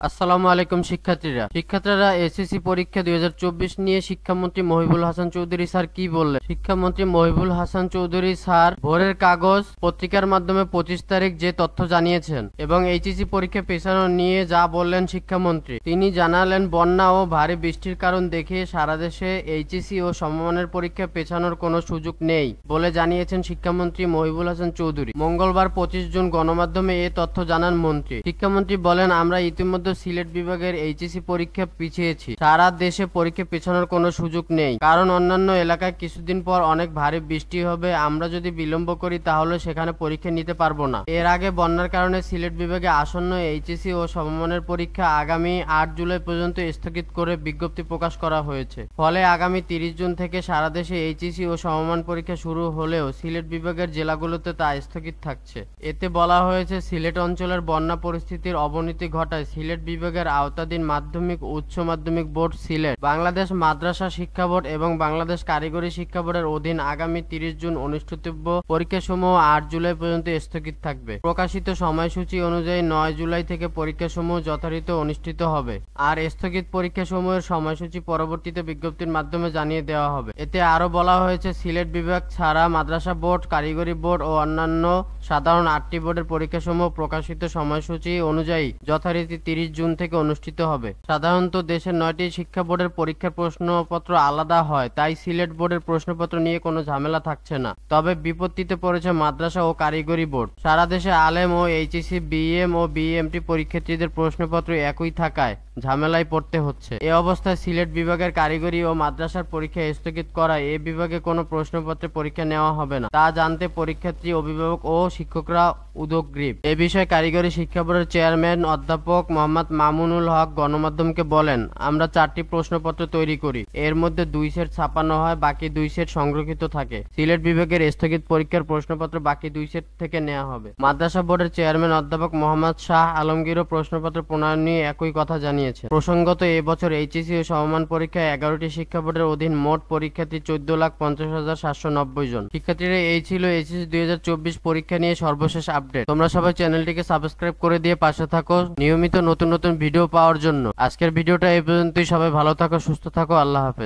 আসসালামু আলাইকুম শিক্ষার্থীরা এসএসসি পরীক্ষা 2024 নিয়ে শিক্ষামন্ত্রী মহিবুল হাসান চৌধুরী স্যার কি বললেন। শিক্ষামন্ত্রী মহিবুল হাসান চৌধুরী স্যার ভোরের কাগজ পত্রিকার মাধ্যমে 25 তারিখ যে তথ্য জানিয়েছেন এবং এইচএসসি পরীক্ষা পেছানো নিয়ে যা বললেন শিক্ষামন্ত্রী, তিনি জানালেন বন্যা ও ভারী বৃষ্টির কারণ দেখিয়ে সারা দেশে এইচএসসি ও সমমানের পরীক্ষা পেছানোর কোনো সুযোগ নেই বলে জানিয়েছেন শিক্ষামন্ত্রী মহিবুল হাসান চৌধুরী। মঙ্গলবার 25 জুন গণমাধ্যমে এ তথ্য জানান মন্ত্রী। শিক্ষামন্ত্রী বলেন, আমরা ইতিমধ্যে সিলেট বিভাগের এইচএসসি পরীক্ষা পিছিয়েছি। সারা দেশে পরীক্ষা পেছানোর কোনো সুযোগ নেই, কারণ অন্যান্য এলাকায় কিছুদিন পর অনেক ভারী বৃষ্টি হবে। আমরা যদি বিলম্ব করি তাহলে সেখানে পরীক্ষা নিতে পারবো না। এর আগে বন্যার কারণে সিলেট বিভাগে আসন্ন এইচএসসি ও সমমানের পরীক্ষা আগামী 8 জুলাই পর্যন্ত স্থগিত করে বিজ্ঞপ্তি প্রকাশ করা হয়েছে। ফলে আগামী 30 জুন থেকে সারা দেশে এইচএসসি ও সমমান পরীক্ষা শুরু হলেও সিলেট বিভাগের জেলাগুলোতে তা স্থগিত থাকছে। এতে বলা হয়েছে, সিলেট অঞ্চলের বন্যা পরিস্থিতির অবনতি ঘটায় সিলেট বিভাগের আওতাধীন মাধ্যমিক ও উচ্চ মাধ্যমিক বোর্ড সিলেট, বাংলাদেশ মাদ্রাসা শিক্ষা বোর্ড এবং বাংলাদেশ কারিগরি শিক্ষা বোর্ডের অধীন আগামী 30 জুন অনুষ্ঠিতব্য পরীক্ষাসমূহ 8 জুলাই পর্যন্ত স্থগিত থাকবে। প্রকাশিত সময়সূচি অনুযায়ী 9 জুলাই থেকে পরীক্ষাসমূহ যথারীতি অনুষ্ঠিত হবে। আর স্থগিত পরীক্ষাসমূহের সময়সূচি পরবর্তীতে বিজ্ঞপ্তির মাধ্যমে জানিয়ে দেওয়া হবে। এতে আরো বলা হয়েছে, সিলেট বিভাগ ছাড়া মাদ্রাসা বোর্ড, কারিগরি বোর্ড ও অন্যান্য সাধারণ 8টি বোর্ডের পরীক্ষাসমূহ প্রকাশিত সময়সূচি অনুযায়ী যথারীতি 30 জুন থেকে অনুষ্ঠিত হবে। সাধারণত দেশের 9টি শিক্ষা বোর্ডের পরীক্ষার প্রশ্নপত্র আলাদা হয়, তাই সিলেট বোর্ডের প্রশ্নপত্র নিয়ে কোনো ঝামেলা থাকছে না। তবে বিপত্তিতে পড়েছে মাদ্রাসা ও কারিগরি বোর্ড। সারা দেশে আলেম ও এইচএসসি, বিএম ও বিএমটি পরীক্ষার্থীদের প্রশ্নপত্র একই থাকায় ঝামেলায় পড়তে হচ্ছে। এ অবস্থায় সিলেট বিভাগের কারিগরি ও মাদ্রাসার পরীক্ষা স্থগিত করায় এ বিভাগে কোনো প্রশ্নপত্রে পরীক্ষা নেওয়া হবে না, তা জানতে পরীক্ষার্থী, অভিভাবক ও শিক্ষকরা উদ্গ্রীব। এ বিষয়ে কারিগরি শিক্ষা বোর্ডের চেয়ারম্যান অধ্যাপক মোহাম্মদ মামুনুল হক গণমাধ্যমকে বলেন, আমরা 4টি প্রশ্নপত্র তৈরি করি, এর মধ্যে 2 সেট ছাপানো হয়, বাকি 2 সেট সংরক্ষিত থাকে। সিলেট বিভাগের স্থগিত পরীক্ষার প্রশ্নপত্র বাকি 2 সেট থেকে নেওয়া হবে। মাদ্রাসা বোর্ডের চেয়ারম্যান অধ্যাপক মোহাম্মদ শাহ আলমগীরও প্রশ্নপত্র প্রণয়ন নিয়ে একই কথা জানিয়েছেন। প্রসঙ্গত, এবছর এইচএসসি ও সমমান পরীক্ষায় 11টি শিক্ষা বোর্ডের অধীন মোট পরীক্ষার্থী 14,50,790 জন। শিক্ষার্থীরা, এই ছিল এইচএসসি 2024 পরীক্ষা নিয়ে সর্বশেষ আপডেট। তোমরা সবাই চ্যানেলটিকে সাবস্ক্রাইব করে দিয়ে পাশে থাকো নিয়মিত নতুন নতুন ভিডিও পাওয়ার জন্য। আজকের ভিডিওটা এই পর্যন্তই। সবাই ভালো থাকো, সুস্থ থাকো, আল্লাহ হাফেজ।